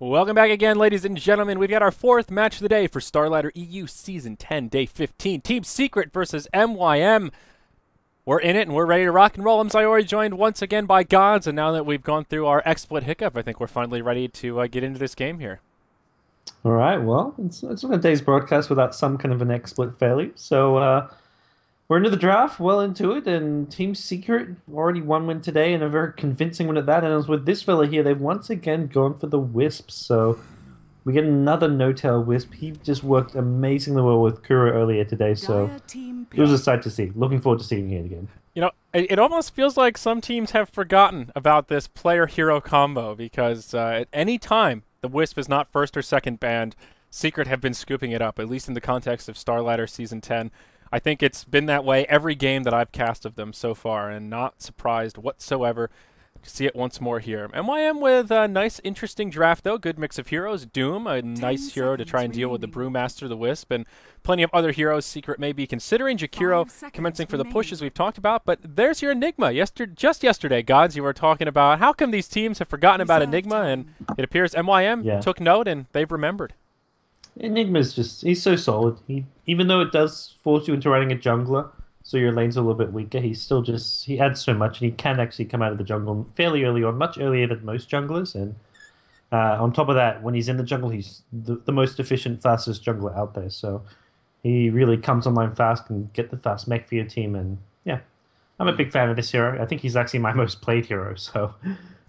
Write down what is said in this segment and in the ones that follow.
Welcome back again, ladies and gentlemen. We've got our fourth match of the day for Starladder EU Season 10, Day 15. Team Secret versus MYM. We're in it, and we're ready to rock and roll. I'm Sayori, joined once again by Gods, and now that we've gone through our XSplit hiccup, I think we're finally ready to get into this game here. All right, well, it's not a day's broadcast without some kind of an XSplit failure. So we're into the draft, well into it, and Team Secret already one win today, and a very convincing one at that. And as with this fella here, they've once again gone for the Wisps. So we get another no-tail Wisp. He just worked amazingly well with Kuro earlier today, so it was a sight to see. Looking forward to seeing it again. You know, it almost feels like some teams have forgotten about this player-hero combo because at any time the Wisp is not first or second banned, Secret have been scooping it up, at least in the context of Starladder Season 10. I think it's been that way every game that I've cast of them so far, and not surprised whatsoever to see it once more here. MYM with a nice, interesting draft, though. Good mix of heroes. Doom, a nice hero to try and deal with the Brewmaster, the Wisp, and plenty of other heroes Secret may be considering. Jakiro commencing for the push, as we've talked about, but there's your Enigma. Just yesterday, Gods, you were talking about how come these teams have forgotten about Enigma, and it appears MYM took note, and they've remembered. Enigma's he's so solid. Even though it does force you into running a jungler, so your lane's a little bit weaker, he adds so much, and he can actually come out of the jungle fairly early on, much earlier than most junglers. And on top of that, when he's in the jungle, he's the most efficient, fastest jungler out there. So he really comes online fast and get the fast mech for your team. And yeah, I'm a big fan of this hero. I think he's actually my most played hero. So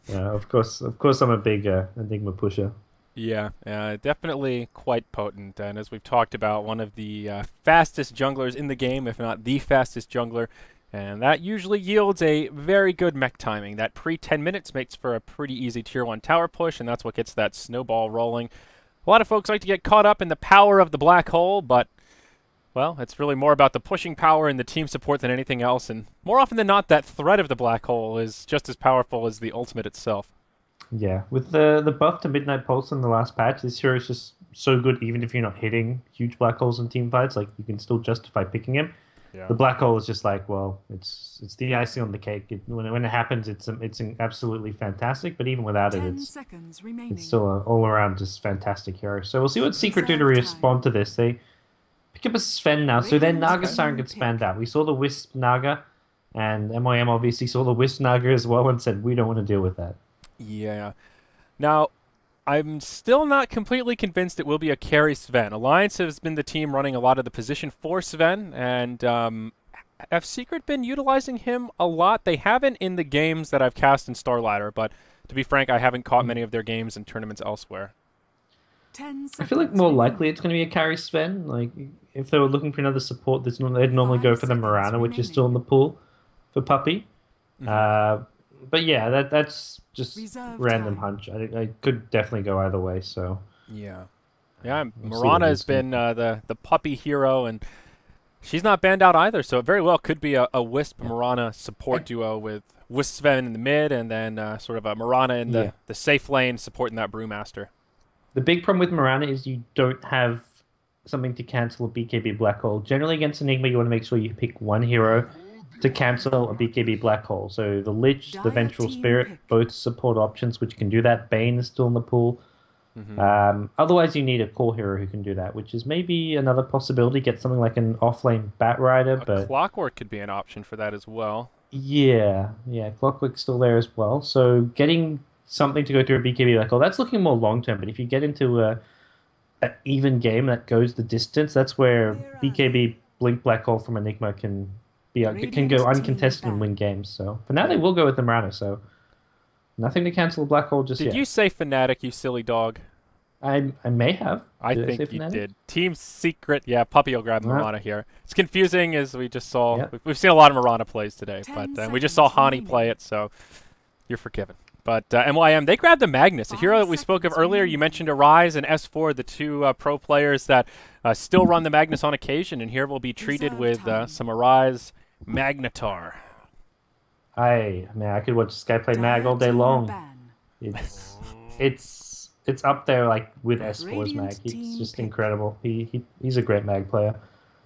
of course, I'm a big Enigma pusher. Yeah, definitely quite potent, and as we've talked about, one of the fastest junglers in the game, if not the fastest jungler, and that usually yields a very good mech timing. That pre-10 minutes makes for a pretty easy Tier 1 tower push, and that's what gets that snowball rolling. A lot of folks like to get caught up in the power of the black hole, but, well, it's really more about the pushing power and the team support than anything else, and more often than not, that threat of the black hole is just as powerful as the ultimate itself. Yeah, with the buff to Midnight Pulse in the last patch, this hero is just so good even if you're not hitting huge black holes in team fights. Like, you can still justify picking him. Yeah. The black hole is just like, well, it's the icing on the cake. When it happens, it's absolutely fantastic, but even without it, it's still an all-around just fantastic hero. So we'll see what Secret do to respond to this. They pick up a Sven now, so their Naga Siren gets spanned out. We saw the Wisp Naga, and MYM obviously saw the Wisp Naga as well and said, we don't want to deal with that. Yeah. Now, I'm still not completely convinced it will be a carry Sven. Alliance has been the team running a lot of the position for Sven, and have Secret been utilizing him a lot? They haven't in the games that I've cast in Starladder, but to be frank, I haven't caught many of their games in tournaments elsewhere. I feel like more likely it's going to be a carry Sven. Like, if they were looking for another support, they'd normally go for the Mirana, which is still in the pool for Puppey. Mm-hmm. But yeah, that's just random hunch. I could definitely go either way. So yeah, Mirana has been the Puppey hero, and she's not banned out either. So it very well could be a Wisp Mirana support duo with Sven in the mid, and then sort of a Mirana in the safe lane supporting that Brewmaster. The big problem with Mirana is you don't have something to cancel a BKB Black Hole. Generally against Enigma, you want to make sure you pick one hero to cancel a BKB Black Hole. So the Lich, the Vengeful Spirit, both support options which can do that. Bane is still in the pool. Mm-hmm. Otherwise, you need a core hero who can do that, which is maybe another possibility. Get something like an off-lane Bat Rider. But Clockwork could be an option for that as well. Yeah, Clockwork's still there as well. So getting something to go through a BKB Black Hole, that's looking more long-term. But if you get into an even game that goes the distance, that's where BKB Blink Black Hole from Enigma can go uncontested and win games. So for now, they will go with the Mirana. So nothing to cancel a Black Hole just yet. Did you say Fnatic, you silly dog? I may have. I think you did. Team Secret, Puppey will grab Mirana here. It's confusing, as we just saw. Yeah. We've seen a lot of Mirana plays today, but we just saw Hani play it, so you're forgiven. But MYM, they grabbed the Magnus, a hero that we spoke of earlier. You mentioned Arise and S4, the two pro players that still run the Magnus on occasion, and here we'll be treated with some Arise Magnetar. I could watch this guy play Mag all day long. It's up there like with S4's Mag. He's just incredible. He's a great Mag player.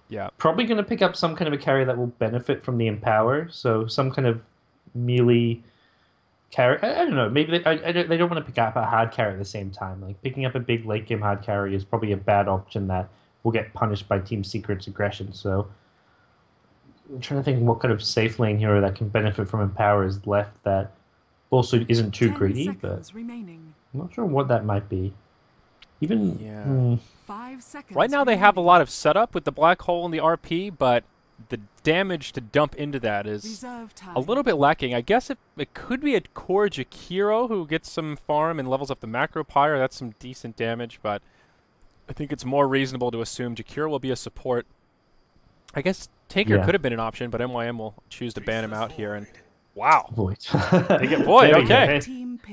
Yeah. Probably going to pick up some kind of a carry that will benefit from the Empower. So some kind of melee carry. I don't know. Maybe they don't want to pick up a hard carry at the same time. Like picking up a big late game hard carry is probably a bad option that will get punished by Team Secret's aggression. So I'm trying to think what kind of safe lane hero that can benefit from Empower is left that also isn't too greedy, but I'm not sure what that might be. Even yeah. 5 seconds. Right now they have a lot of setup with the black hole and the RP, but the damage to dump into that is a little bit lacking. I guess it could be a core Jakiro who gets some farm and levels up the macro pyre. That's some decent damage, but I think it's more reasonable to assume Jakiro will be a support. I guess Tinker could have been an option, but MYM will choose to ban him out here. And wow, Void. They get Void. Okay,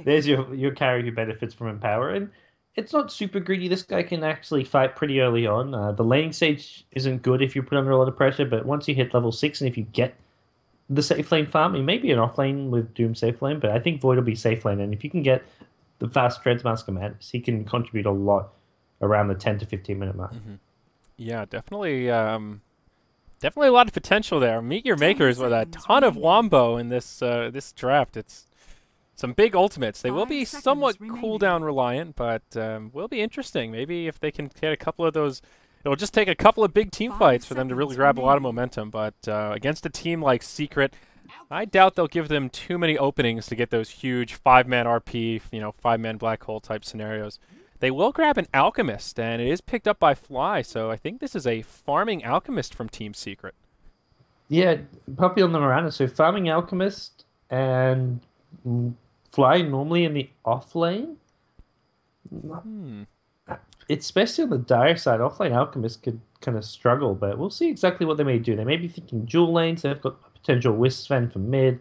there's your carry who benefits from Empower, and it's not super greedy. This guy can actually fight pretty early on. The laning stage isn't good if you put under a lot of pressure, but once you hit level 6 and if you get the safe lane farm, it may be an off lane with Doom safe lane, but I think Void will be safe lane, and if you can get the fast Dreads Mask of Madness, he can contribute a lot around the 10 to 15 minute mark. Yeah, definitely. Definitely a lot of potential there. Meet your makers with a ton of wombo in this this draft. It's some big ultimates. They will be somewhat cooldown reliant, but will be interesting. Maybe if they can get a couple of those, it'll just take a couple of big team fights for them to really grab a lot of momentum. But against a team like Secret, I doubt they'll give them too many openings to get those huge 5-man RP, 5-man black hole type scenarios. They will grab an Alchemist, and it is picked up by Fly, so I think this is a farming Alchemist from Team Secret. Yeah, Puppy on the Miranda. So farming Alchemist and Fly normally in the off lane. It's especially on the dire side. Off lane Alchemist could kind of struggle, but we'll see exactly what they may do. They may be thinking dual lanes. They've got a potential Wisp Sven for mid.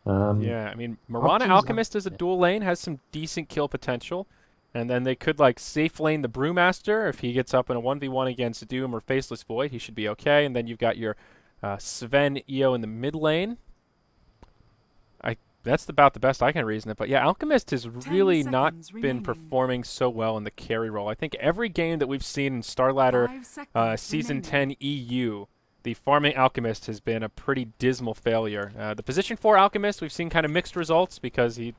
Yeah, I mean, Mirana Alchemist as a dual lane has some decent kill potential. And then they could, like, safe lane the Brewmaster. If he gets up in a 1v1 against Doom or Faceless Void, he should be okay. And then you've got your Sven EO in the mid lane. That's about the best I can reason it. But, yeah, Alchemist has really not been performing so well in the carry role. I think every game that we've seen in Starladder Season 10 EU, the farming Alchemist has been a pretty dismal failure. The position 4 Alchemist, we've seen kind of mixed results because he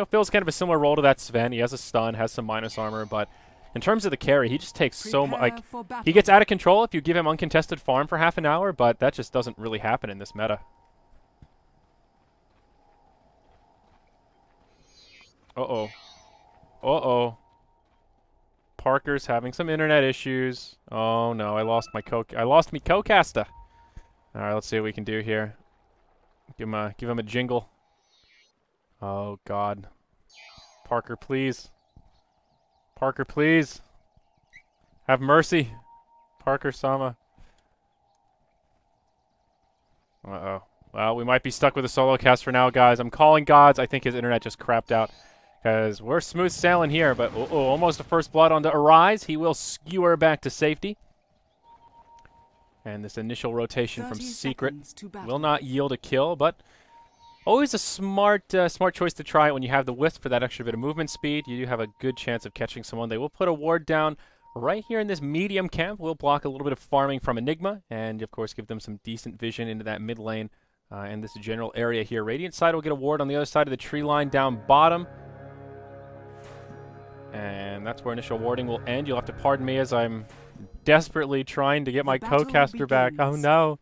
fills kind of a similar role to that Sven. He has a stun, has some minus armor, but in terms of the carry, he just takes so much. Like, he gets out of control if you give him uncontested farm for half an hour, but that just doesn't really happen in this meta. Uh-oh. Uh-oh. Parker's having some internet issues. Oh, no, I lost my co-caster. All right, let's see what we can do here. Give him a jingle. Oh, God. Parker, please. Parker, please. Have mercy. Parker-sama. Uh-oh. Well, we might be stuck with a solo cast for now, guys. I'm calling gods. I think his internet just crapped out. Because we're smooth sailing here, but almost a first blood onto Arise. He will skewer back to safety. And this initial rotation from Secret will not yield a kill, but always a smart choice to try it when you have the Wisp for that extra bit of movement speed. You do have a good chance of catching someone. They will put a ward down right here in this medium camp. We'll block a little bit of farming from Enigma, and of course give them some decent vision into that mid lane and this general area here. Radiant side will get a ward on the other side of the tree line down bottom. And that's where initial warding will end. You'll have to pardon me as I'm desperately trying to get my co-caster back. Oh, no.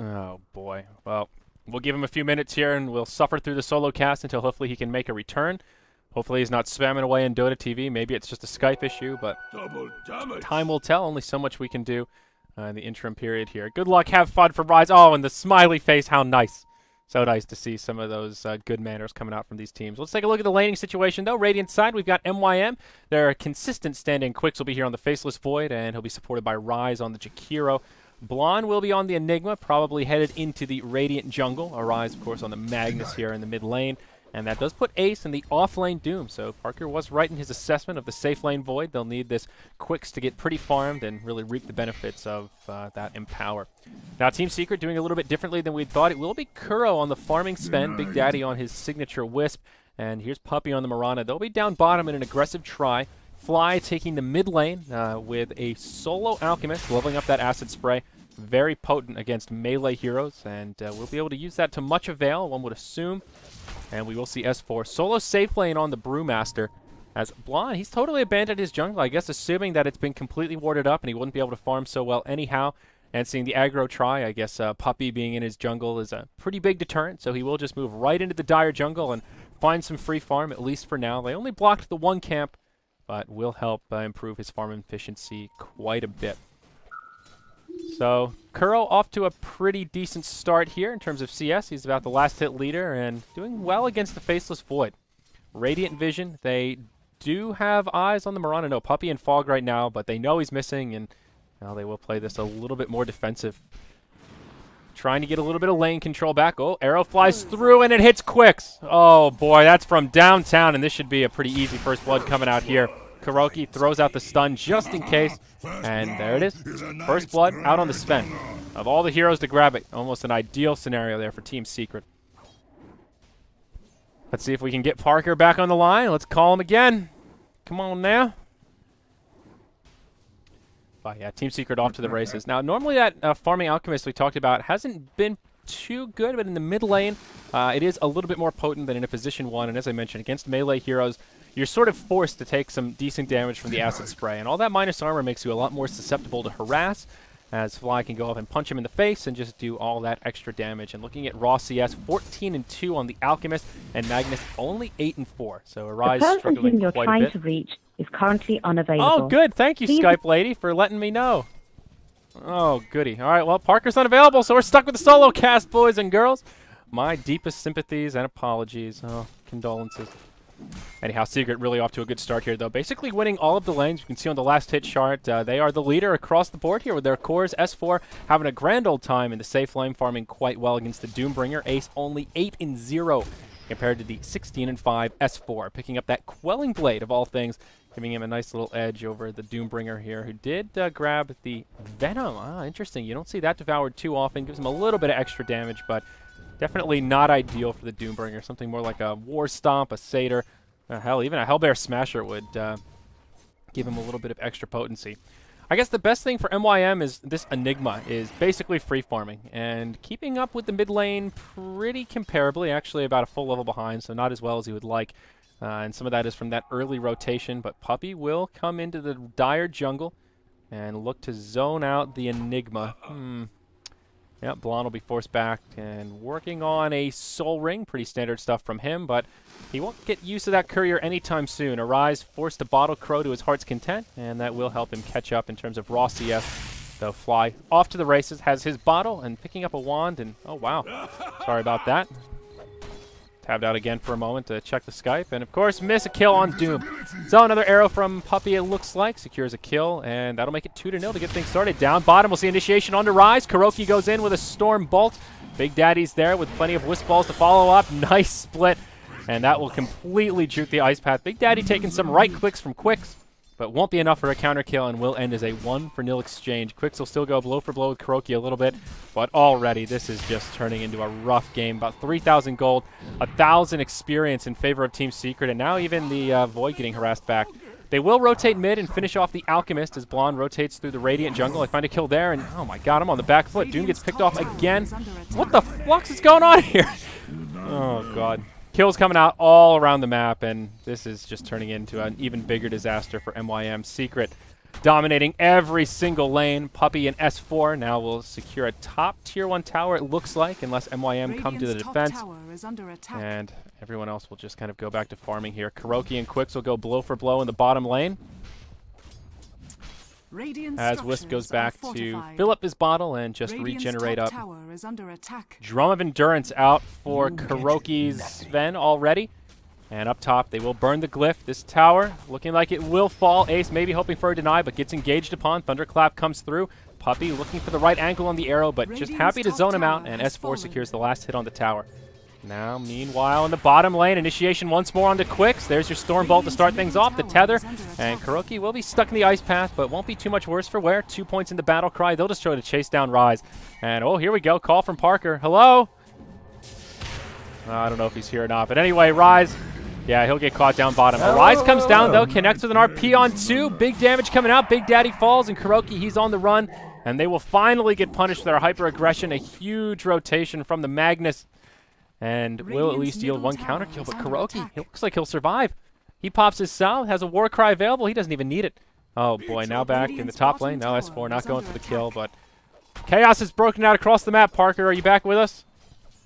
Oh, boy. Well, we'll give him a few minutes here, and we'll suffer through the solo cast until hopefully he can make a return. Hopefully he's not spamming away in Dota TV. Maybe it's just a Skype issue, but time will tell. Only so much we can do in the interim period here. Good luck. Have fun for Rise. Oh, and the smiley face. How nice. So nice to see some of those good manners coming out from these teams. Let's take a look at the laning situation, though. Radiant side, we've got MYM. Their consistent stand-in Quicks will be here on the Faceless Void, and he'll be supported by Rise on the Jakiro. Blonde will be on the Enigma, probably headed into the Radiant jungle. Arise, of course, on the Magnus here in the mid lane. And that does put Ace in the off-lane Doom. So Parker was right in his assessment of the safe lane Void. They'll need this Quicks to get pretty farmed and really reap the benefits of that Empower. Now, Team Secret doing a little bit differently than we thought. It will be Kuro on the farming spend, Big Daddy on his signature Wisp, and here's Puppy on the Mirana. They'll be down bottom in an aggressive try. Fly taking the mid lane with a solo Alchemist, leveling up that Acid Spray. very potent against melee heroes, and we'll be able to use that to much avail, one would assume. And we will see S4 solo safe lane on the Brewmaster. As Blonde, he's totally abandoned his jungle, I guess assuming that it's been completely warded up and he wouldn't be able to farm so well anyhow. And seeing the aggro try, I guess Puppey being in his jungle is a pretty big deterrent, so he will just move right into the Dire jungle and find some free farm, at least for now. They only blocked the one camp, but will help improve his farm efficiency quite a bit. So Kuro off to a pretty decent start here in terms of CS. He's about the last hit leader and doing well against the Faceless Void. Radiant Vision, they do have eyes on the Mirana. No, Puppey and Fog right now, but they know he's missing, and now they will play this a little bit more defensive. Trying to get a little bit of lane control back. Oh, arrow flies through and it hits Quicks. Oh boy, that's from downtown, and this should be a pretty easy first blood coming out here. Kuroki throws out the stun just in case, and there it is. First blood out on the spend. Of all the heroes to grab it, almost an ideal scenario there for Team Secret. Let's see if we can get Parker back on the line. Let's call him again. Come on now. But yeah, Team Secret off to the races. Now, normally that farming Alchemist we talked about hasn't been too good, but in the mid lane, it is a little bit more potent than in a position 1. And as I mentioned, against melee heroes, you're sort of forced to take some decent damage from the acid spray. And all that minus armor makes you a lot more susceptible to harass, as Fly can go up and punch him in the face and just do all that extra damage. And looking at raw CS, 14-2 on the Alchemist, and Magnus only 8-4. So Arise struggling you're quite trying a bit. to reach is currently unavailable. Oh, good. Thank you, Skype lady, for letting me know. Oh, goody. All right, well, Parker's unavailable, so we're stuck with the solo cast, boys and girls. My deepest sympathies and apologies. Oh, condolences. Anyhow, Secret really off to a good start here, though. Basically winning all of the lanes. You can see on the last hit chart, they are the leader across the board here with their cores. S4 having a grand old time in the safe lane, farming quite well against the Doombringer. Ace only 8-0 compared to the 16-5 S4. Picking up that Quelling Blade of all things, giving him a nice little edge over the Doombringer here, who did grab the Venom. Ah, interesting. You don't see that devoured too often. Gives him a little bit of extra damage, but definitely not ideal for the Doombringer. Something more like a War Stomp, a Satyr. Hell, even a Hellbear Smasher would give him a little bit of extra potency. I guess the best thing for MYM is this Enigma is basically free farming and keeping up with the mid lane pretty comparably, actually about a full level behind, so not as well as he would like. And some of that is from that early rotation, but Puppey will come into the Dire jungle and look to zone out the Enigma. Yep, Blonde will be forced back and working on a Soul Ring. Pretty standard stuff from him, but he won't get used to that courier anytime soon. Arise forced to bottle Crow to his heart's content, and that will help him catch up in terms of raw CS. Though Fly off to the races, has his bottle, and picking up a wand, and oh wow, sorry about that. Tabbed out again for a moment to check the Skype, and of course miss a kill on Doom. So another arrow from Puppey, it looks like, secures a kill, and that'll make it 2-0 to get things started. Down bottom, we'll see initiation on the Rise. Kuroki goes in with a Storm Bolt. Big Daddy's there with plenty of Wisp Balls to follow up. Nice split, and that will completely juke the Ice Path. Big Daddy taking some right clicks from Quicks, but won't be enough for a counter kill and will end as a 1-0 exchange. Quicks will still go blow for blow with Kuroki a little bit, but already this is just turning into a rough game. About 3,000 gold, 1,000 experience in favor of Team Secret, and now even the Void getting harassed back. They will rotate mid and finish off the Alchemist as Blonde rotates through the Radiant jungle. I find a kill there, and oh my god, I'm on the back foot. Doom gets picked off again. What the flux is going on here? Oh god. Kills coming out all around the map, and this is just turning into an even bigger disaster for MYM. Secret dominating every single lane. Puppey and S4 now will secure a top tier 1 tower, it looks like, unless MYM come to the defense. And everyone else will just kind of go back to farming here. Kuroki and Quicks will go blow for blow in the bottom lane, as Wisp goes back to fill up his bottle and just regenerate up. Drum of Endurance out for Kuroki's Sven already. And up top, they will burn the glyph. This tower looking like it will fall. Ace maybe hoping for a deny, but gets engaged upon. Thunderclap comes through. Puppey looking for the right angle on the arrow, but just happy to zone him out, and S4 secures the last hit on the tower. Now, meanwhile, in the bottom lane, initiation once more onto Quicks. There's your Storm Bolt to start things off, the tether. And Kuroki will be stuck in the Ice Path, but won't be too much worse for wear. 2 points in the battle cry. They'll just try to chase down Rise. And, oh, here we go. Call from Parker. Hello? I don't know if he's here or not. But anyway, Rise, yeah, he'll get caught down bottom. Rise comes down, though, connects with an RP on 2. Big damage coming out. Big Daddy falls, and Kuroki, he's on the run. And they will finally get punished for their hyper-aggression. A huge rotation from the Magnus. And will at least yield one counter kill. But Kuroki, it looks like he'll survive. He pops his Sal, has a war cry available. He doesn't even need it. Oh boy, now back in the top lane. No, S4 not going for the kill, but Chaos is broken out across the map. Parker, are you back with us?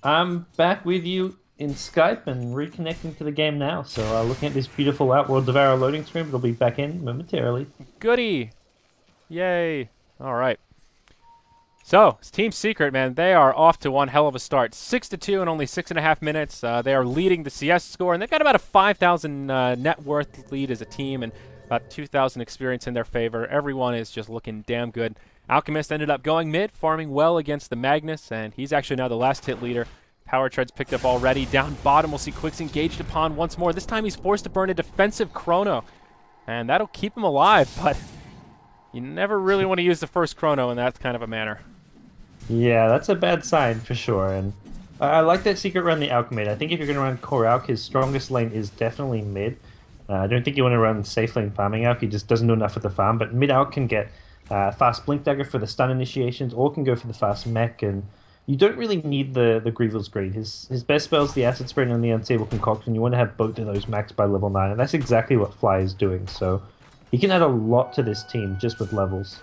I'm back with you in Skype and reconnecting to the game now. So looking at this beautiful Outworld Devour loading screen, it'll be back in momentarily. Goody. Yay. All right. So, it's Team Secret, man, they are off to one hell of a start. 6-2 in only 6.5 minutes. They are leading the CS score, and they've got about a 5,000 net worth lead as a team and about 2,000 experience in their favor. Everyone is just looking damn good. Alchemist ended up going mid, farming well against the Magnus, and he's actually now the last hit leader. Power Tread's picked up already. Down bottom, we'll see Quicks engaged upon once more. This time he's forced to burn a defensive Chrono, and that'll keep him alive, but you never really want to use the first Chrono in that kind of a manner. Yeah, that's a bad sign for sure, and I like that Secret run the Alchemate. I think if you're going to run core Alch, his strongest lane is definitely mid. I don't think you want to run safe lane farming Alch, he just doesn't do enough with the farm, but mid Alch can get fast Blink Dagger for the stun initiations, or can go for the fast mech, and you don't really need the Grievel's Greed. His best spell is the Acid Spray and the Unstable Concoction. You want to have both of those maxed by level 9, and that's exactly what Fly is doing, so he can add a lot to this team just with levels.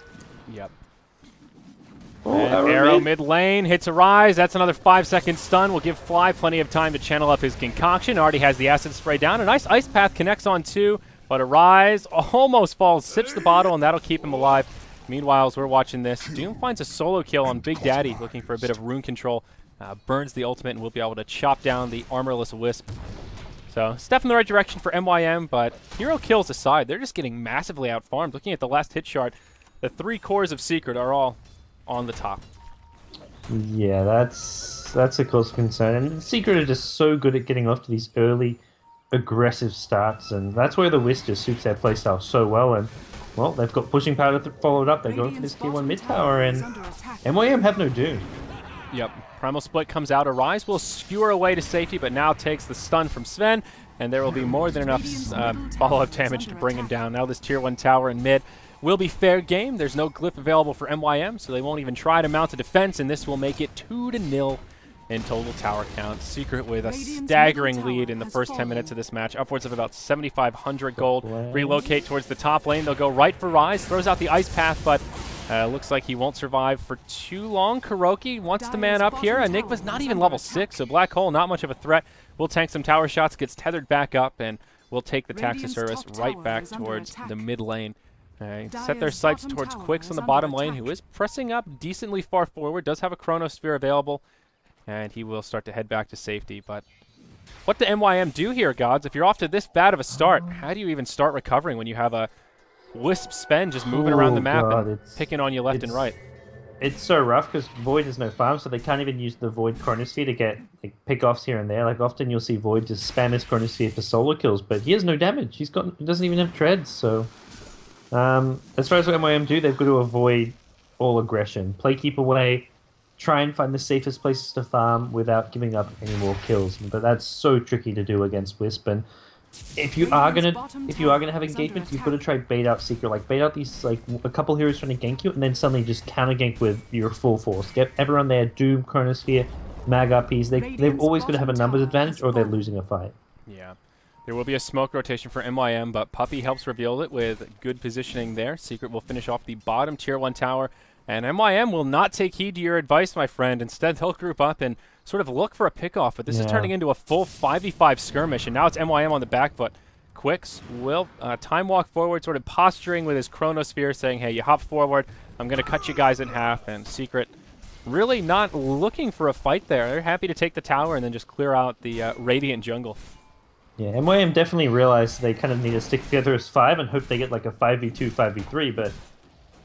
Yep. Oh, Arrow mid lane, hits a rise. That's another 5-second stun. Will give Fly plenty of time to channel up his concoction. Already has the acid spray down. A nice ice path connects on two, but a rise almost falls, sips the bottle, and that'll keep him alive. Meanwhile, as we're watching this, Doom finds a solo kill on Big Daddy, looking for a bit of rune control. Burns the ultimate and will be able to chop down the armorless Wisp. So, step in the right direction for MYM, but hero kills aside, they're just getting massively outfarmed. Looking at the last hit chart, the 3 cores of Secret are all on the top. Yeah, that's a cause of concern. And Secret are just so good at getting off to these early, aggressive starts, and that's where the Wisp just suits their playstyle so well. And well, they've got pushing power followed up. They're going for this tier 1 mid tower, and MYM have no doom. Yep. Primal Split comes out. Arise will skewer away to safety, but now takes the stun from Sven, and there will be more than enough follow-up damage to bring him down. Now this tier 1 tower in mid will be fair game. There's no glyph available for MYM, so they won't even try to mount a defense, and this will make it 2-0 in total tower count. Secret with a staggering lead in the first 10 minutes of this match, upwards of about 7,500 gold. Relocate towards the top lane. They'll go right for Rise, throws out the ice path, but looks like he won't survive for too long. Kuroki wants to man up here. Enigma's not even level 6, so Black Hole, not much of a threat. Will tank some tower shots, gets tethered back up, and will take the Taxa service right back towards the mid lane. Set their sights towards Quicks on the bottom lane, who is pressing up decently far forward, does have a Chronosphere available, and he will start to head back to safety. But what do MYM do here, Gods? If you're off to this bad of a start, how do you even start recovering when you have a Wisp Sven just moving around the map and picking on you left and right? It's so rough because Void has no farm, so they can't even use the Void Chronosphere to get like pick-offs here and there. Like often you'll see Void just spam his Chronosphere for solo kills, but he has no damage. He doesn't even have treads, so as far as what MYM do, they've got to avoid all aggression. Play keep away, try and find the safest places to farm without giving up any more kills. But that's so tricky to do against Wisp. And if you are gonna have engagement, you've got to try bait out Secret. Like bait out these like a couple heroes trying to gank you, and then suddenly just counter gank with your full force. Get everyone there, Doom, Chronosphere, Mag RPs. They've always got to have a numbers advantage, or they're losing a fight. Yeah. There will be a smoke rotation for MYM, but Puppey helps reveal it with good positioning there. Secret will finish off the bottom tier 1 tower, and MYM will not take heed to your advice, my friend. Instead, they'll group up and sort of look for a pickoff, but this is turning into a full 5v5 skirmish, and now it's MYM on the back foot. Quicks will time walk forward, sort of posturing with his Chronosphere, saying, hey, you hop forward, I'm going to cut you guys in half, and Secret really not looking for a fight there. They're happy to take the tower and then just clear out the Radiant jungle. Yeah, MYM definitely realized they kind of need to stick together as 5 and hope they get like a 5v2, 5v3, but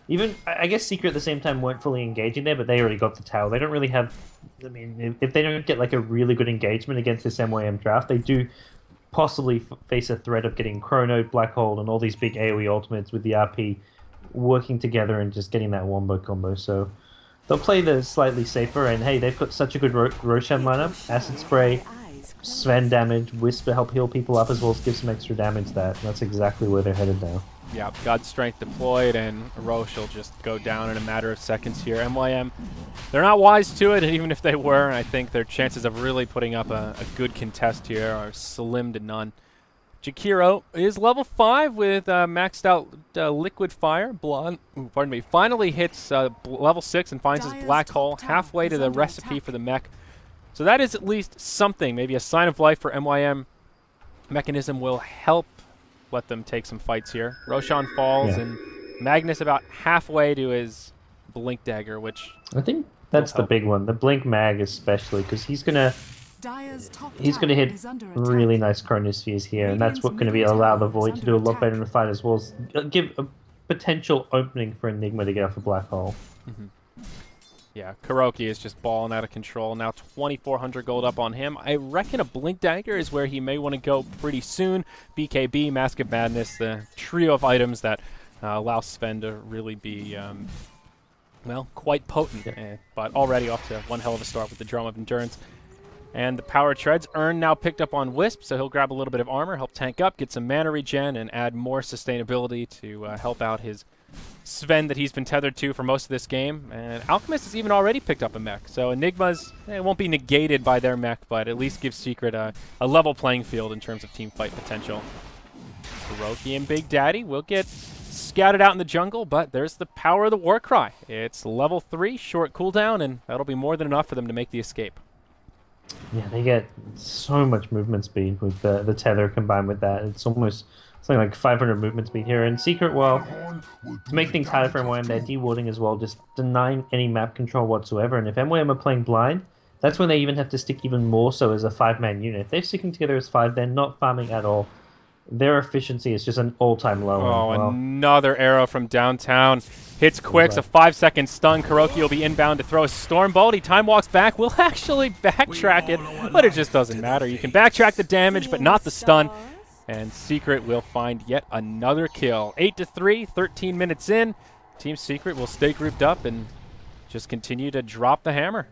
even, I guess Secret at the same time weren't fully engaging there, but they already got the tower. They don't really have, I mean, if they don't get like a really good engagement against this MYM draft, they do possibly face a threat of getting Chrono, Black Hole, and all these big AoE ultimates with the RP working together and just getting that wombo combo. So they'll play the slightly safer, and hey, they've got such a good Roshan lineup. Acid Spray, Sven damage, Wisp to help heal people up, as well as give some extra damage. That's exactly where they're headed now. Yeah, God's Strength deployed, and Roche will just go down in a matter of seconds here. MYM, they're not wise to it, and even if they were, I think their chances of really putting up a good contest here are slim to none. Jakiro is level 5 with maxed out liquid fire. Finally hits level 6 and finds his black hole halfway to the recipe for the mech. So that is at least something, maybe a sign of life for MYM. Mechanism will help let them take some fights here. Roshan falls, and Magnus about halfway to his Blink Dagger, which I think that's the big one. The Blink Mag especially, because he's gonna hit really nice Chronospheres here, and that's what's going to allow the Void to do a lot better in the fight, as well as give a potential opening for Enigma to get off a black hole. Yeah, Kuroki is just balling out of control. Now 2,400 gold up on him. I reckon a Blink Dagger is where he may want to go pretty soon. BKB, Mask of Madness, the trio of items that allow Sven to really be, well, quite potent. But already off to one hell of a start with the Drum of Endurance. And the Power Treads earn now picked up on Wisp, so he'll grab a little bit of armor, help tank up, get some mana regen, and add more sustainability to help out his Sven that he's been tethered to for most of this game. And Alchemist has even already picked up a mech, so Enigma's, it won't be negated by their mech, but at least gives Secret a level playing field in terms of team fight potential. Kuroki and Big Daddy will get scouted out in the jungle, but there's the power of the Warcry. It's level 3, short cooldown, and that'll be more than enough for them to make the escape. Yeah, they get so much movement speed with the tether combined with that. It's almost something like 500 movement speed here. And Secret, well, to make things harder for MYM, they're dewarding as well, just denying any map control whatsoever. And if MYM are playing blind, that's when they even have to stick even more so as a 5-man unit. If they're sticking together as 5, they're not farming at all. Their efficiency is just an all-time low. Oh, another arrow from downtown. Hits quick, a 5-second stun. Kuroki will be inbound to throw a Storm Bolt. He time walks back. Will actually backtrack it, but it just doesn't matter. You can backtrack the damage, but not the stun. And Secret will find yet another kill. 8-3, 13 minutes in. Team Secret will stay grouped up and just continue to drop the hammer.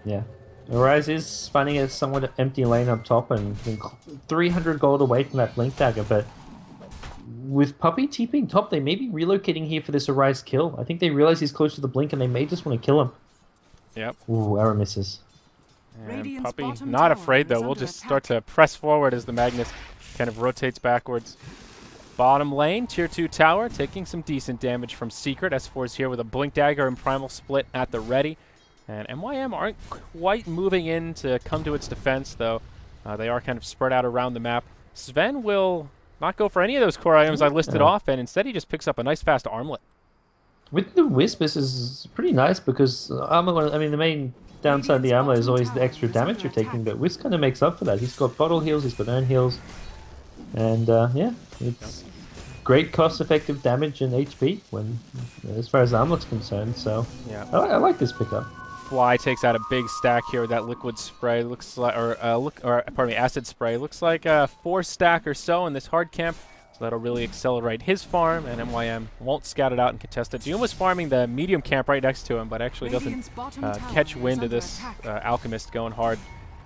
Yeah. Arise is finding a somewhat empty lane up top and 300 gold away from that Blink Dagger, but with Puppy TPing top, they may be relocating here for this Arise kill. I think they realize he's close to the Blink and they may just want to kill him. Yep. Ooh, arrow misses. And Puppy not afraid though. We'll just start to press forward as the Magnus kind of rotates backwards. Bottom lane, tier 2 tower, taking some decent damage from Secret. S4 is here with a Blink Dagger and Primal Split at the ready. And MYM aren't quite moving in to come to its defense, though. They are kind of spread out around the map. Sven will not go for any of those core items I listed off, and instead he just picks up a nice fast armlet. With the Wisp, this is pretty nice because armor, I mean, the main downside of the armor is always the extra damage you're taking, but Wisp kind of makes up for that. He's got bottle heals, he's got urn heals, and yeah, it's great cost-effective damage and HP when, as far as the armlet's concerned. So yeah, I like this pickup. Fly takes out a big stack here with that liquid spray. Looks like, pardon me, acid spray. Looks like a 4 stack or so in this hard camp. So that'll really accelerate his farm, and MYM won't scout it out and contest it. Doom was farming the medium camp right next to him, but actually doesn't catch wind of this Alchemist going hard.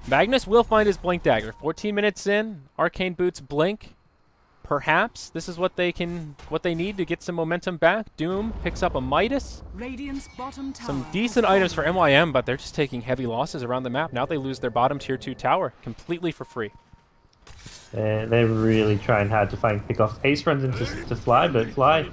Magnus will find his Blink Dagger. 14 minutes in, Arcane Boots blink. Perhaps this is what they need to get some momentum back. Doom picks up a Midas. Some decent items for MYM, but they're just taking heavy losses around the map. Now they lose their bottom tier 2 tower completely for free. They're really trying hard to find pickoffs. Ace runs into Fly, but Fly,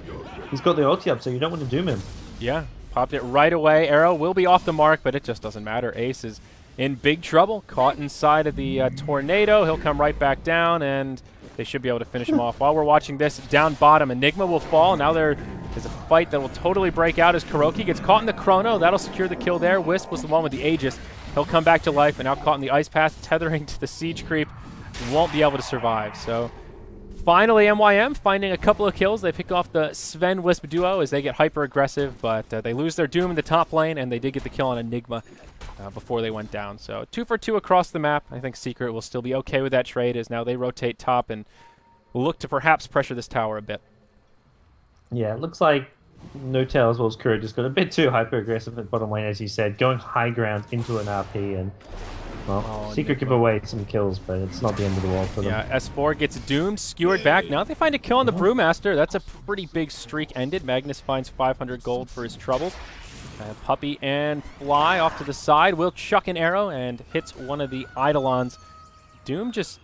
he's got the ulti up, so you don't want to doom him. Yeah, popped it right away. Arrow will be off the mark, but it just doesn't matter. Ace is in big trouble, caught inside of the tornado. He'll come right back down, and they should be able to finish him off. While we're watching this, down bottom, Enigma will fall. Now there is a fight that will totally break out as Kuroki gets caught in the chrono. That'll secure the kill there. Wisp was the one with the Aegis. He'll come back to life, and now caught in the ice path, tethering to the siege creep. Won't be able to survive. So finally, MYM finding a couple of kills. They pick off the Sven Wisp duo as they get hyper aggressive, but they lose their Doom in the top lane, and they did get the kill on Enigma before they went down. So 2 for 2 across the map. I think Secret will still be okay with that trade as now they rotate top and look to perhaps pressure this tower a bit. Yeah, it looks like No-Tail as well as Kuro just got a bit too hyper aggressive at bottom lane, as you said, going high ground into an RP, and Well, Secret give away some kills, but it's not the end of the world for them. Yeah, S4 gets doomed, skewered back. Now they find a kill on the Brewmaster. That's a pretty big streak ended. Magnus finds 500 gold for his troubles. Puppy and Fly off to the side. Will chuck an arrow and hits one of the Eidolons. Doom just...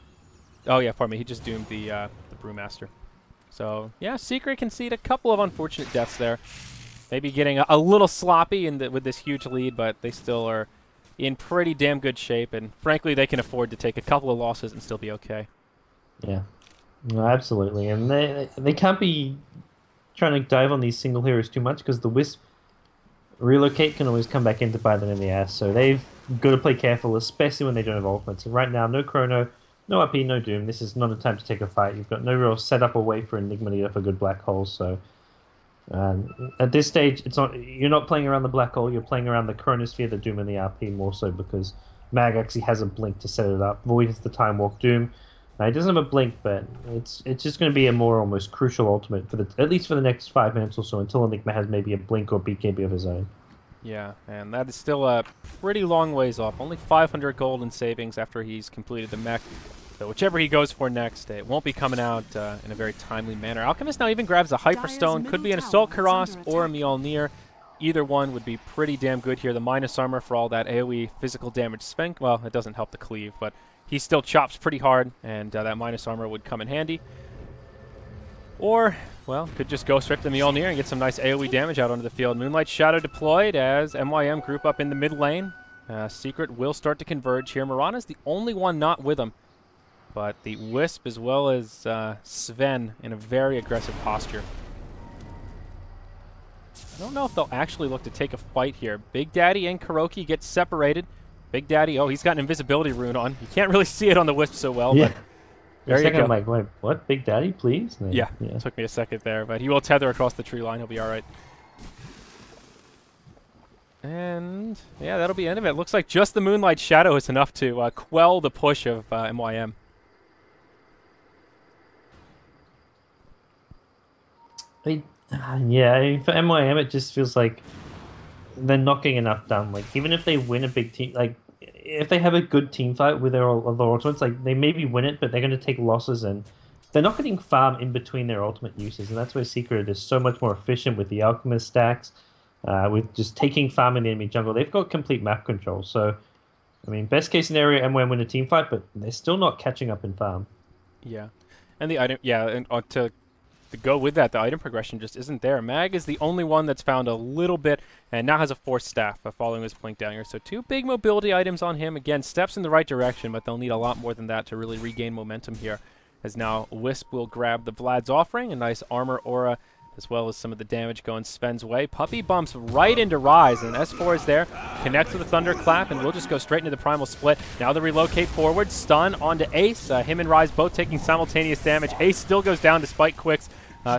Oh, yeah, pardon me. He just doomed the Brewmaster. So, yeah, Secret concede a couple of unfortunate deaths there. Maybe getting a little sloppy with this huge lead, but they still are in pretty damn good shape, and frankly, they can afford to take a couple of losses and still be okay. Yeah, no, absolutely, and they can't be trying to dive on these single heroes too much because the Wisp relocate can always come back in to bite them in the ass. So they've got to play careful, especially when they don't have ultimates. And right now, no Chrono, no RP, no Doom. This is not a time to take a fight. You've got no real setup or way for Enigma to get off a good black hole. So at this stage, you're not playing around the black hole. You're playing around the Chronosphere, the Doom, and the RP more so because Mag actually has a blink to set it up. Void is the Time Walk Doom. He doesn't have a blink, but it's just going to be a more almost crucial ultimate for at least for the next 5 minutes or so until Enigma has maybe a blink or BKB of his own. Yeah, and that is still a pretty long ways off. Only 500 gold in savings after he's completed the mech. So whichever he goes for next, it won't be coming out in a very timely manner. Alchemist now even grabs a Hyperstone. Could be an Assault Karas or a Mjolnir. Either one would be pretty damn good here. The minus armor for all that AoE physical damage spent. Well, it doesn't help the cleave, but he still chops pretty hard, and that minus armor would come in handy. Or, well, could just go straight to the Mjolnir and get some nice AoE damage out onto the field. Moonlight Shadow deployed as MYM group up in the mid lane. Secret will start to converge here. Mirana's the only one not with him. But the Wisp as well as Sven in a very aggressive posture. I don't know if they'll actually look to take a fight here. Big Daddy and Kuroki get separated. Big Daddy, oh, he's got an invisibility rune on. You can't really see it on the Wisp so well, yeah. But there you go. I'm like, wait, what? Big Daddy, please? Yeah, it took me a second there, but he will tether across the tree line. He'll be all right. And, yeah, that'll be the end of it. Looks like just the Moonlight Shadow is enough to quell the push of MYM. Yeah, for MYM, it just feels like they're not getting enough done. Like, even if they win a big team, like, if they have a good team fight with their other ultimates, like, they maybe win it, but they're going to take losses, and they're not getting farm in between their ultimate uses, and that's where Secret is so much more efficient with the Alchemist stacks, with just taking farm in the enemy jungle. They've got complete map control, so, I mean, best case scenario, MYM win a team fight, but they're still not catching up in farm. Yeah, and the item, yeah, and to go with that, the item progression just isn't there. Mag is the only one that's found a little bit, and now has a Force Staff following his Blink down here. So 2 big mobility items on him. Again, steps in the right direction, but they'll need a lot more than that to really regain momentum here. As now Wisp will grab the Vlad's Offering, a nice armor aura, as well as some of the damage going Sven's way. Puppy bumps right into Rise, and S4 is there, connects with a Thunderclap, and we'll just go straight into the Primal Split. Now they relocate forward, stun onto Ace. Him and Rise both taking simultaneous damage. Ace still goes down despite Quicks.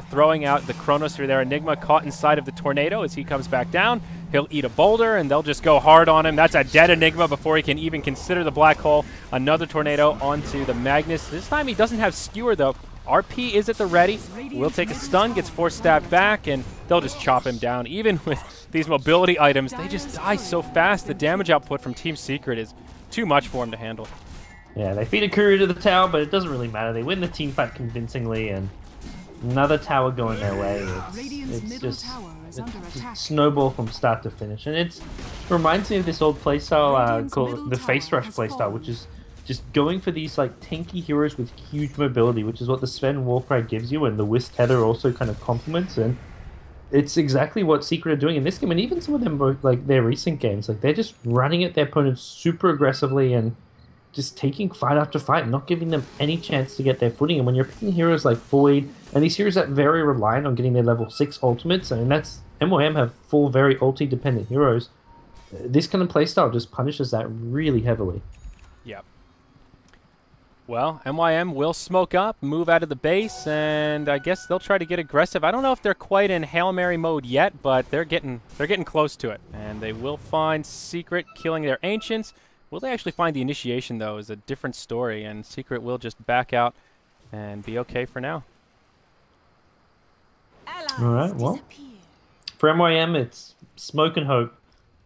Throwing out the Chronosphere there. Enigma caught inside of the Tornado as he comes back down. He'll eat a boulder, and they'll just go hard on him. That's a dead Enigma before he can even consider the Black Hole. Another Tornado onto the Magnus. This time he doesn't have Skewer, though. RP is at the ready. Will take a stun, gets Force Stabbed back, and they'll just chop him down. Even with these mobility items, they just die so fast. The damage output from Team Secret is too much for him to handle. Yeah, they feed a courier to the tower, but it doesn't really matter. They win the team fight convincingly, and another tower going their way. It's just snowball from start to finish. And it reminds me of this old playstyle called the Face Rush playstyle, which is just going for these like tanky heroes with huge mobility, which is what the Sven Warcry gives you, and the Wisp Tether also kind of complements. And it's exactly what Secret are doing in this game, and even some of them, like their recent games, like they're just running at their opponents super aggressively and just taking fight after fight, not giving them any chance to get their footing. And when you're picking heroes like Void, and these heroes that are very reliant on getting their level 6 ultimates, and that's MYM have 4 very ulti-dependent heroes, this kind of playstyle just punishes that really heavily. Yep. Well, MYM will smoke up, move out of the base, and I guess they'll try to get aggressive. I don't know if they're quite in Hail Mary mode yet, but they're getting close to it. And they will find Secret killing their Ancients. Will they actually find the initiation, though, is a different story, and Secret will just back out and be okay for now. Alright, well, for MYM, it's smoke and hope.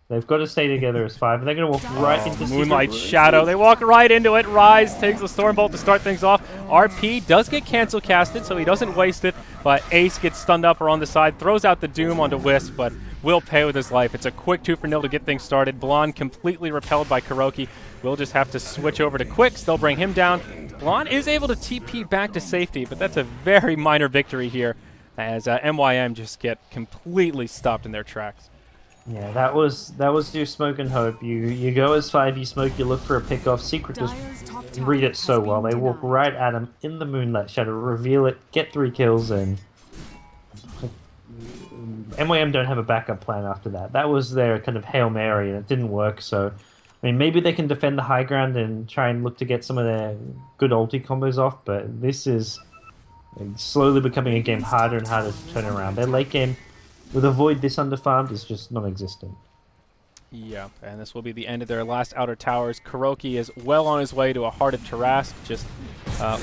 They've got to stay together as 5. They're going to walk right into Moonlight Shadow. They walk right into it. Rise takes the Stormbolt to start things off. RP does get cancel casted, so he doesn't waste it. But Ace gets stunned up or on the side, throws out the Doom onto Wisp, but will pay with his life. It's a quick 2-for-0 to get things started. Blonde completely repelled by Kuroki. We'll just have to switch over to Quicks. They'll bring him down. Blonde is able to TP back to safety, but that's a very minor victory here as MYM just get completely stopped in their tracks. Yeah, that was your smoke and hope. You go as 5, you smoke, you look for a pick-off. Secret just read it so well. They walk right at him in the Moonlight Shadow, reveal it, get 3 kills, and MYM don't have a backup plan after that. That was their kind of Hail Mary, and it didn't work, so I mean, maybe they can defend the high ground and try and look to get some of their good ulti combos off, but this is slowly becoming a game harder and harder to turn around. Their late game with a Void this underfarmed is just non-existent. Yeah, and this will be the end of their last outer towers. Kuroki is well on his way to a Heart of Tarask, just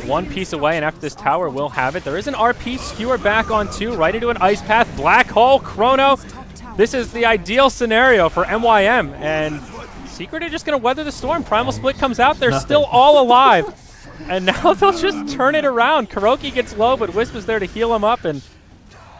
one piece away, and after this tower, we'll have it. There is an RP skewer back on 2, right into an Ice Path. Black Hole, Chrono. This is the ideal scenario for MYM, and Secret are just going to weather the storm. Primal Split comes out. They're still all alive, and now they'll just turn it around. Kuroki gets low, but Wisp is there to heal him up, and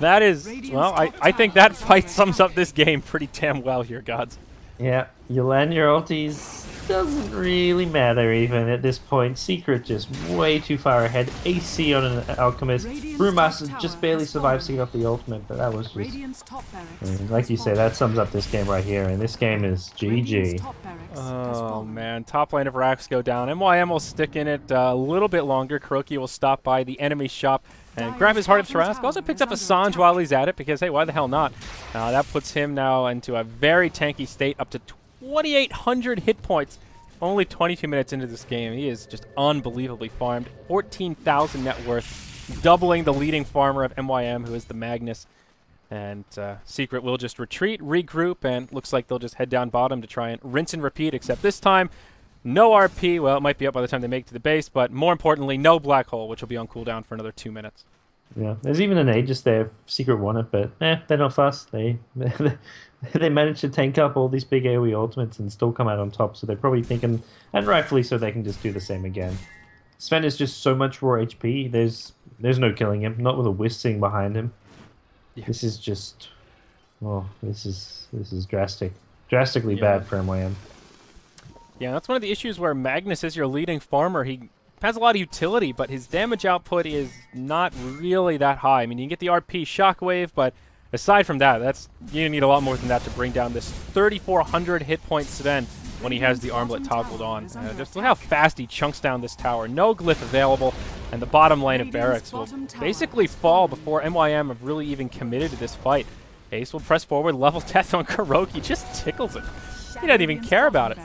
that is, well, I think that fight sums up this game pretty damn well here, Gods. Yeah, you land your ultis. Doesn't really matter even at this point. Secret just way too far ahead. AC on an Alchemist. Brewmaster just barely survived seeing off the ultimate, but that was just... like you say, that sums up this game right here, and this game is GG. Oh, man. Top lane of Rax go down. MYM will stick in it a little bit longer. Kuroki will stop by the enemy shop and grab his Heart of Tarask. Also picks up a Sanj while he's at it, because, hey, why the hell not? That puts him now into a very tanky state, up to 2,800 hit points. Only 22 minutes into this game. He is just unbelievably farmed. 14,000 net worth, doubling the leading farmer of MYM, who is the Magnus. And Secret will just retreat, regroup, and looks like they'll just head down bottom to try and rinse and repeat, except this time, no RP. Well, it might be up by the time they make it to the base, but more importantly, no Black Hole, which will be on cooldown for another 2 minutes. Yeah, there's even an Aegis there if Secret won it, but they're not fast. They managed to tank up all these big AoE ultimates and still come out on top, so they're probably thinking, and rightfully so, they can just do the same again. Sven is just so much raw HP, there's no killing him, not with a Wisp behind him. Yeah. This is just, oh, this is drastically bad for MYM. Yeah, that's one of the issues where Magnus is your leading farmer. He has a lot of utility, but his damage output is not really that high. I mean, you can get the RP Shockwave, but aside from that, you need a lot more than that to bring down this 3,400 hit point Sven when he has the armlet toggled on. Just look how fast he chunks down this tower. No glyph available, and the bottom lane of Barracks will basically fall before MYM have really even committed to this fight. Ace will press forward, level death on Kuroki, just tickles it. He doesn't even care about it.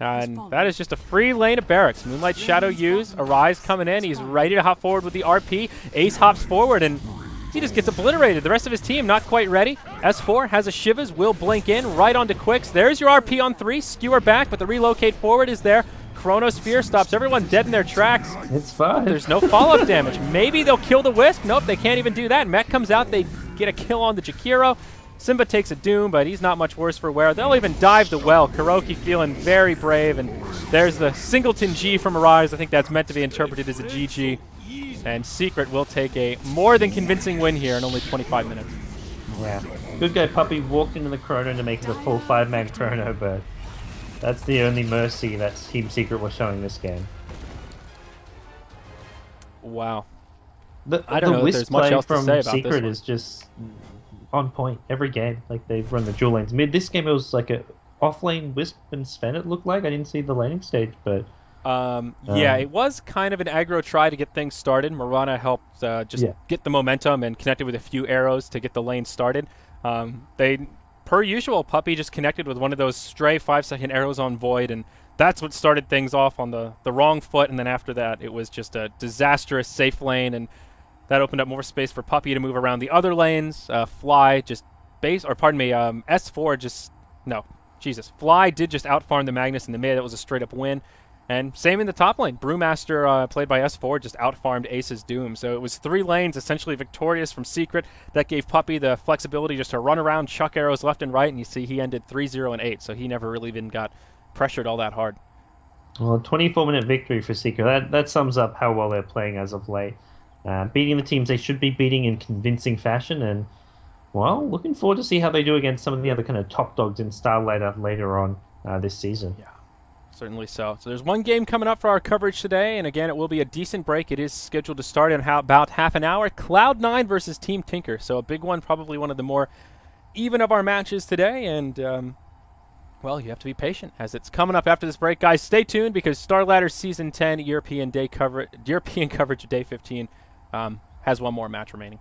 And that is just a free lane of Barracks. Moonlight Shadow used, Arise coming in, he's ready to hop forward with the RP. Ace hops forward and he just gets obliterated. The rest of his team not quite ready. S4 has a Shivas, will blink in, right onto Quicks. There's your RP on 3, skewer back, but the relocate forward is there. Chrono Spear stops everyone dead in their tracks. It's fine. There's no follow-up damage. Maybe they'll kill the Wisp. Nope, they can't even do that. Mech comes out, they get a kill on the Jakiro. Simba takes a Doom, but he's not much worse for wear. They'll even dive the well. Kuroki feeling very brave, and there's the Singleton G from Arise. I think that's meant to be interpreted as a GG. And Secret will take a more than convincing win here in only 25 minutes. Yeah. Good guy Puppy walked into the Chrono to make it a full 5-man Chrono, but that's the only mercy that Team Secret was showing this game. Wow. I don't know if there's much else to say about Secret is just on point every game. Like, they've run the dual lanes. This game it was like a off-lane Wisp and Sven, it looked like. I didn't see the laning stage, but... yeah, it was kind of an aggro try to get things started. Marana helped get the momentum and connected with a few arrows to get the lane started. They, per usual, Puppy just connected with one of those stray 5-second arrows on Void, and that's what started things off on the wrong foot, and then after that it was just a disastrous safe lane, and that opened up more space for Puppy to move around the other lanes. Fly just S4 just, no, Jesus. Fly did just outfarm the Magnus in the mid. That was a straight up win. And same in the top lane. Brewmaster, played by S4, just outfarmed Ace's Doom. So it was 3 lanes essentially victorious from Secret. That gave Puppey the flexibility just to run around, chuck arrows left and right, and you see he ended 3-0 and 8. So he never really even got pressured all that hard. Well, 24-minute victory for Secret. That sums up how well they're playing as of late. Beating the teams they should be beating in convincing fashion, and, well, looking forward to see how they do against some of the other kind of top dogs in Starladder later on this season. Yeah, certainly so. So there's one game coming up for our coverage today, and again, it will be a decent break. It is scheduled to start in about half an hour. Cloud9 versus Team Tinker, so a big one, probably one of the more even of our matches today, and well, you have to be patient as it's coming up after this break. Guys, stay tuned because Starladder Season 10 European coverage of Day 15 has one more match remaining.